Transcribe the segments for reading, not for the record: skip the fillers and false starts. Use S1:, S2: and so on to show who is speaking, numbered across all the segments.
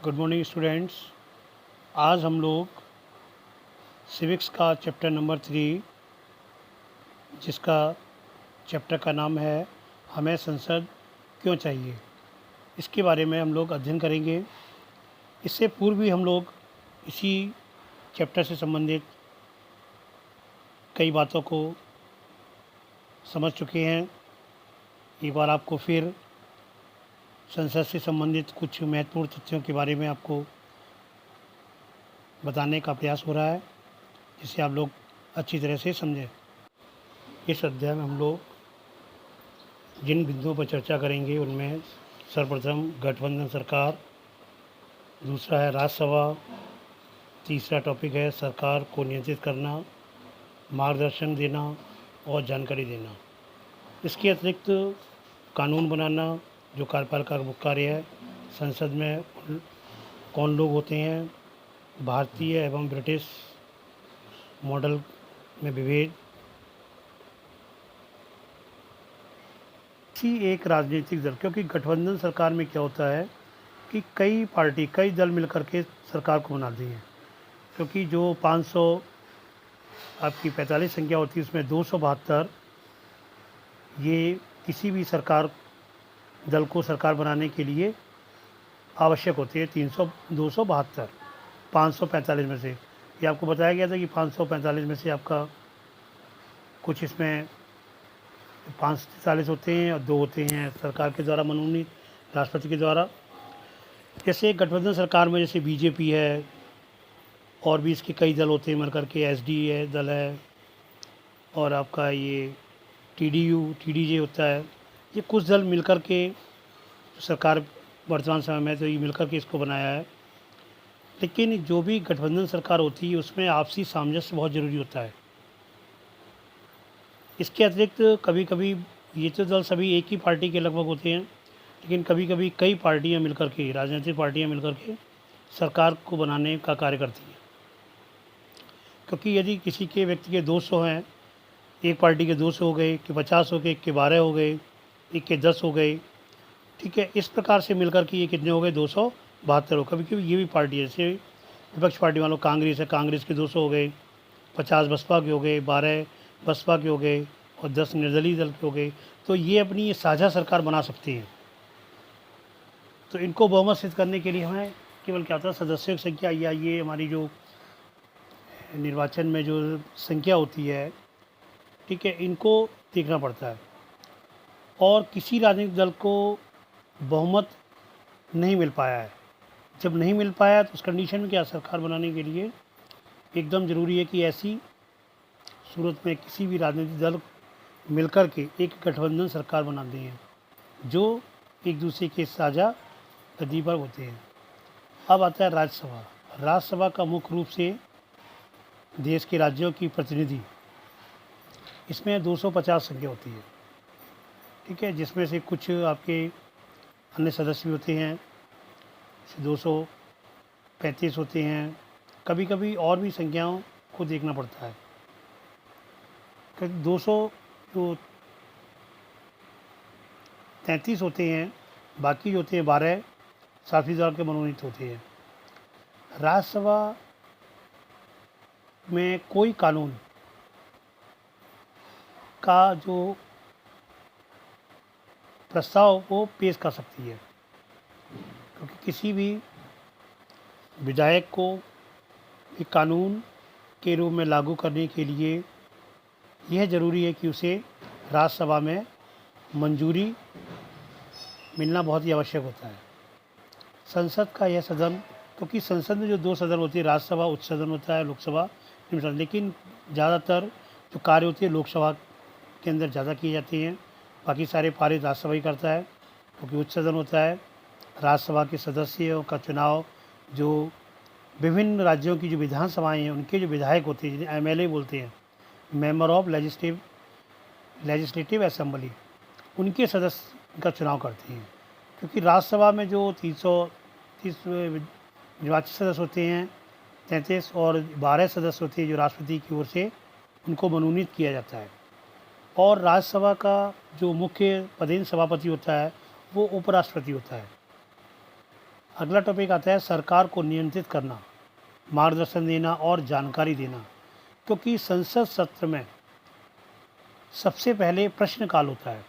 S1: Good morning students. आज हम लोग सिविक्स का चैप्टर नंबर 3, जिसका चैप्टर का नाम है हमें संसद क्यों चाहिए, इसके बारे में हम लोग अध्ययन करेंगे। इससे पूर्व भी हम लोग इसी चैप्टर से संबंधित कई बातों को समझ चुके हैं। एक बार आपको फिर संसद से संबंधित कुछ महत्वपूर्ण तथ्यों के बारे में आपको बताने का प्रयास हो रहा है, जिसे आप लोग अच्छी तरह से समझें। इस अध्याय में हम लोग जिन बिंदुओं पर चर्चा करेंगे उनमें सर्वप्रथम गठबंधन सरकार, दूसरा है राज्यसभा, तीसरा टॉपिक है सरकार को नियंत्रित करना, मार्गदर्शन देना और जानकारी देना। इसके अतिरिक्त कानून बनाना, जो कार्यपालिका का मुख्य कार्य है। संसद में कौन लोग होते हैं, भारतीय एवं ब्रिटिश मॉडल में विभेद। एक राजनीतिक दल, क्योंकि गठबंधन सरकार में क्या होता है कि कई दल मिलकर के सरकार को बनाती हैं। क्योंकि जो 500 आपकी 45 संख्या होती है, उसमें 272 ये किसी भी सरकार दल को सरकार बनाने के लिए आवश्यक होती है। 272 545 में से, ये आपको बताया गया था कि 545 में से आपका कुछ इसमें 543 होते हैं और 2 होते हैं सरकार के द्वारा मनोनीत, राष्ट्रपति के द्वारा। जैसे गठबंधन सरकार में जैसे बीजेपी है और भी इसके कई दल होते हैं मिलकर के, एसडी है दल है, और आपका ये टीडीजे होता है। ये कुछ दल मिलकर के सरकार वर्तमान समय में तो ये मिलकर के इसको बनाया है। लेकिन जो भी गठबंधन सरकार होती है उसमें आपसी सामंजस्य बहुत ज़रूरी होता है। इसके अतिरिक्त कभी कभी ये तो दल सभी एक ही पार्टी के लगभग होते हैं, लेकिन कभी कभी कई पार्टियां मिलकर के, राजनीतिक पार्टियां मिलकर के सरकार को बनाने का कार्य करती हैं। क्योंकि यदि किसी के व्यक्ति के 200 हैं, एक पार्टी के 200 हो गए, कि 50 हो गए, के 12 हो गए, एक के 10 हो गए, ठीक है। इस प्रकार से मिलकर के ये कितने हो गए, 272 हो। कभी कभी ये भी पार्टी है, जैसे विपक्ष पार्टी मान लो कांग्रेस है, कांग्रेस के 200 हो गए, 50 बसपा के हो गए, 12 बसपा के हो गए और 10 निर्दलीय दल के हो गए। तो ये अपनी ये साझा सरकार बना सकती हैं। तो इनको बहुमत सिद्ध करने के लिए हमें केवल क्या होता है, सदस्यों की संख्या या ये हमारी जो निर्वाचन में जो संख्या होती है, ठीक है, इनको देखना पड़ता है। और किसी राजनीतिक दल को बहुमत नहीं मिल पाया है, जब नहीं मिल पाया तो उस कंडीशन में क्या, सरकार बनाने के लिए एकदम ज़रूरी है कि ऐसी सूरत में किसी भी राजनीतिक दल मिलकर के एक गठबंधन सरकार बनाते हैं जो एक दूसरे के साझा गद्दी पर होते हैं। अब आता है राज्यसभा। राज्यसभा का मुख्य रूप से देश के राज्यों की प्रतिनिधि, इसमें 250 संख्या होती है, ठीक है, जिसमें से कुछ आपके अन्य सदस्य भी होते हैं, 235 होते हैं। कभी कभी और भी संख्याओं को देखना पड़ता है। 233 होते हैं, बाकी जो होते हैं 12 साथी दल के मनोनीत होते हैं। राज्यसभा में कोई कानून का जो प्रस्ताव वो पेश कर सकती है, क्योंकि किसी भी विधायक को एक कानून के रूप में लागू करने के लिए यह ज़रूरी है कि उसे राज्यसभा में मंजूरी मिलना बहुत ही आवश्यक होता है। संसद का यह सदन, क्योंकि संसद में जो 2 सदन होती है, राज्यसभा उच्च सदन होता है, लोकसभा निम्न सदन, लेकिन ज़्यादातर जो कार्य होती है लोकसभा के अंदर ज़्यादा किए जाते हैं। बाकी सारे पारित राज्यसभा ही करता है, क्योंकि उच्च सदन होता है। राज्यसभा के सदस्यों का चुनाव जो विभिन्न राज्यों की जो विधानसभाएँ हैं उनके जो विधायक होते हैं, जिन्हें MLA बोलते हैं, मेंबर ऑफ लेजिस्लेटिव असेंबली, उनके सदस्य का चुनाव करती हैं। क्योंकि राज्यसभा में जो 330 निर्वाचित सदस्य होते हैं, 33 और 12 सदस्य होते हैं जो राष्ट्रपति की ओर से उनको मनोनीत किया जाता है। और राज्यसभा का जो मुख्य पदेन सभापति होता है वो उपराष्ट्रपति होता है। अगला टॉपिक आता है सरकार को नियंत्रित करना, मार्गदर्शन देना और जानकारी देना। क्योंकि संसद सत्र में सबसे पहले प्रश्नकाल होता है।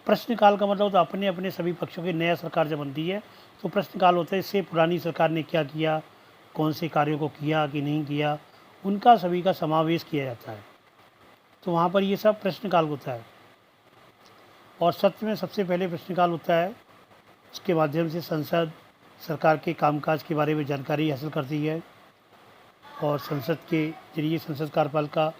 S1: प्रश्नकाल का मतलब होता है अपने अपने सभी पक्षों की, नया सरकार जब बनती है तो प्रश्नकाल होता है, इससे पुरानी सरकार ने क्या किया, कौन से कार्यों को किया कि नहीं किया, उनका सभी का समावेश किया जाता है। तो वहाँ पर ये सब प्रश्नकाल होता है और सत्र में सबसे पहले प्रश्नकाल होता है। उसके माध्यम से संसद सरकार के कामकाज के बारे में जानकारी हासिल करती है और संसद के जरिए संसद कार्यपालिका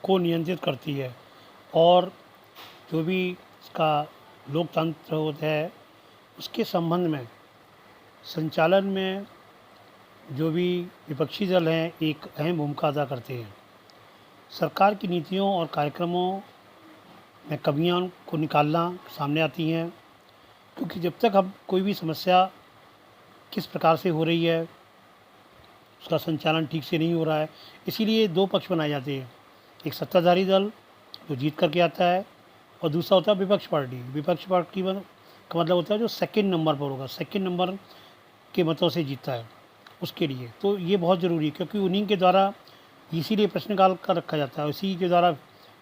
S1: को नियंत्रित करती है। और जो भी इसका लोकतंत्र होता है उसके संबंध में संचालन में जो भी विपक्षी दल हैं एक अहम भूमिका अदा करते हैं। सरकार की नीतियों और कार्यक्रमों में कमियां को निकालना सामने आती हैं, क्योंकि जब तक हम कोई भी समस्या किस प्रकार से हो रही है, उसका संचालन ठीक से नहीं हो रहा है, इसीलिए दो पक्ष बनाए जाते हैं। एक सत्ताधारी दल जो जीत करके आता है और दूसरा होता है विपक्ष पार्टी। विपक्ष पार्टी का मतलब होता है जो सेकंड नंबर पर होगा, सेकंड नंबर के मतों से जीतता है उसके लिए। तो ये बहुत ज़रूरी है, क्योंकि उन्हीं के द्वारा इसीलिए प्रश्नकाल का रखा जाता है, इसी के द्वारा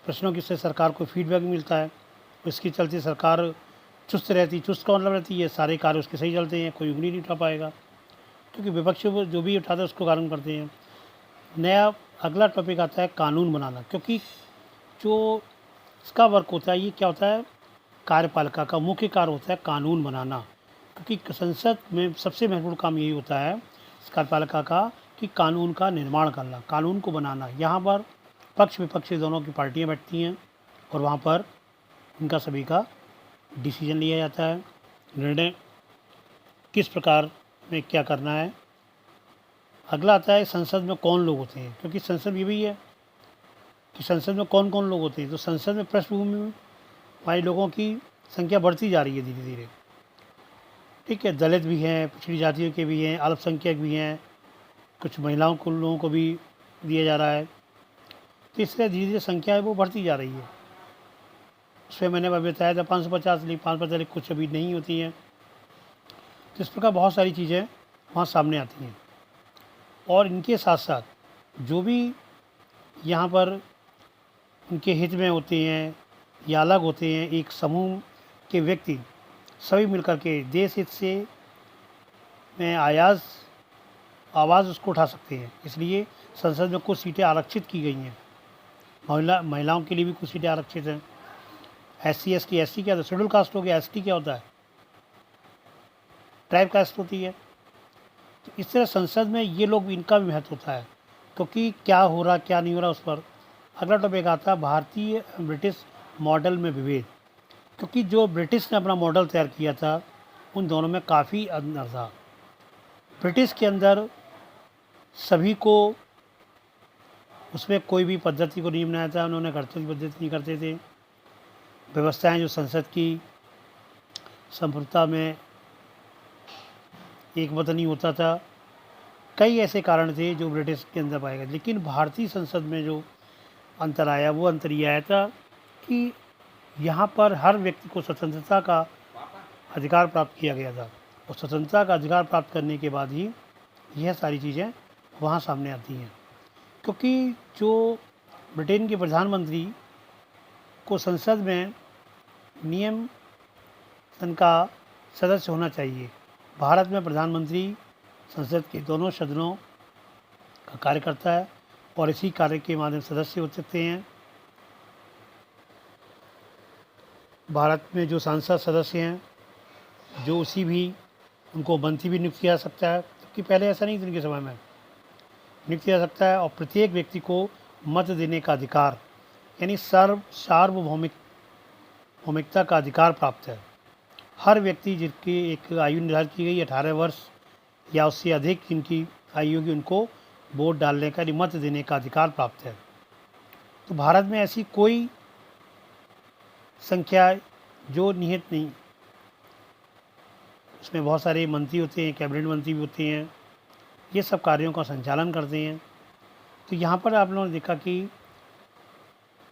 S1: प्रश्नों की से सरकार को फीडबैक मिलता है। इसके चलते सरकार चुस्त रहती, चुस्त का मतलब रहती है सारे कार्य उसके सही चलते हैं, कोई उंगली नहीं उठा पाएगा, क्योंकि विपक्ष जो भी उठाता है उसको कारण करते हैं। नया अगला टॉपिक आता है कानून बनाना, क्योंकि जो इसका वर्क होता है ये क्या होता है, कार्यपालिका का मुख्य कार्य होता है कानून बनाना। क्योंकि संसद में सबसे महत्वपूर्ण काम यही होता है इस कार्यपालिका का कि कानून का निर्माण करना, कानून को बनाना। यहाँ पर पक्ष विपक्ष दोनों की पार्टियाँ बैठती हैं और वहाँ पर इनका सभी का डिसीजन लिया जाता है, निर्णय किस प्रकार में क्या करना है। अगला आता है संसद में कौन लोग होते हैं, क्योंकि संसद ये भी है कि संसद में कौन कौन लोग होते हैं। तो संसद में पृष्ठभूमि वाले लोगों की संख्या बढ़ती जा रही है धीरे धीरे, ठीक है। दलित भी हैं, पिछड़ी जातियों के भी हैं, अल्पसंख्यक भी हैं, कुछ महिलाओं को लोगों को भी दिया जा रहा है। तो इससे धीरे धीरे संख्या है वो बढ़ती जा रही है। उसमें मैंने अभी बताया था 550 ली 550 कुछ अभी नहीं होती हैं। तो इस प्रकार बहुत सारी चीज़ें वहाँ सामने आती हैं। और इनके साथ साथ जो भी यहाँ पर उनके हित में होते हैं या अलग होते हैं, एक समूह के व्यक्ति सभी मिलकर के देश हित से में आवाज़ उसको उठा सकते हैं। इसलिए संसद में कुछ सीटें आरक्षित की गई हैं, महिलाओं के लिए भी कुछ सीटें आरक्षित हैं। SC ST SC क्या होता है, शेड्यूल कास्ट हो गया, ST क्या होता है, ट्राइब कास्ट होती है। तो इस तरह संसद में ये लोग, इनका भी महत्व होता है, क्योंकि क्या हो रहा क्या नहीं हो रहा उस पर। अगला टॉपिक आता है भारतीय ब्रिटिश मॉडल में विभेद, क्योंकि जो ब्रिटिश ने अपना मॉडल तैयार किया था उन दोनों में काफ़ी अंतर था। ब्रिटिश के अंदर सभी को, उसमें कोई भी पद्धति को नहीं बनाया था, उन्होंने कर्तव्य पद्धति नहीं करते थे। व्यवस्थाएं जो संसद की संप्रभुता में एक मत नहीं होता था, कई ऐसे कारण थे जो ब्रिटिश के अंदर पाए गए। लेकिन भारतीय संसद में जो अंतर आया वो अंतर ये आया था कि यहाँ पर हर व्यक्ति को स्वतंत्रता का अधिकार प्राप्त किया गया था, और स्वतंत्रता का अधिकार प्राप्त करने के बाद ही यह सारी चीज़ें वहाँ सामने आती हैं। क्योंकि जो ब्रिटेन के प्रधानमंत्री को संसद में नियम सदन का सदस्य होना चाहिए। भारत में प्रधानमंत्री संसद के दोनों सदनों का कार्य करता है और इसी कार्य के माध्यम से सदस्य हो सकते हैं। भारत में जो सांसद सदस्य हैं जो उसी भी उनको मंत्री भी नियुक्त किया जा सकता है, क्योंकि पहले ऐसा नहीं था, उनके समय में नियुक्त किया जा सकता है। और प्रत्येक व्यक्ति को मत देने का अधिकार, यानी सार्वभौमिकता का अधिकार प्राप्त है। हर व्यक्ति जिनकी एक आयु निर्धारित की गई 18 वर्ष या उससे अधिक जिनकी आयु होगी उनको वोट डालने का, मत देने का अधिकार प्राप्त है। तो भारत में ऐसी कोई संख्या जो निहित नहीं, उसमें बहुत सारे मंत्री होते हैं, कैबिनेट मंत्री भी होते हैं, ये सब कार्यों का संचालन करते हैं। तो यहाँ पर आप लोगों ने देखा कि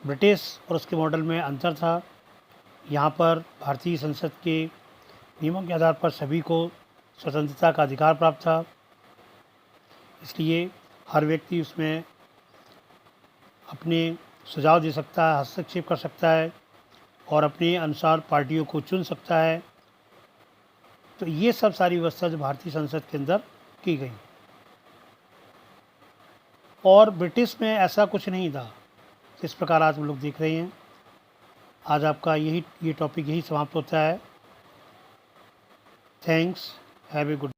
S1: ब्रिटिश और उसके मॉडल में अंतर था। यहाँ पर भारतीय संसद के नियमों के आधार पर सभी को स्वतंत्रता का अधिकार प्राप्त था, इसलिए हर व्यक्ति उसमें अपने सुझाव दे सकता है, हस्तक्षेप कर सकता है और अपने अनुसार पार्टियों को चुन सकता है। तो ये सब सारी व्यवस्था जो भारतीय संसद के अंदर की गई। और ब्रिटिश में ऐसा कुछ नहीं था जिस प्रकार आज हम लोग देख रहे हैं। आज आपका ये टॉपिक यही समाप्त होता है। Thanks, have a good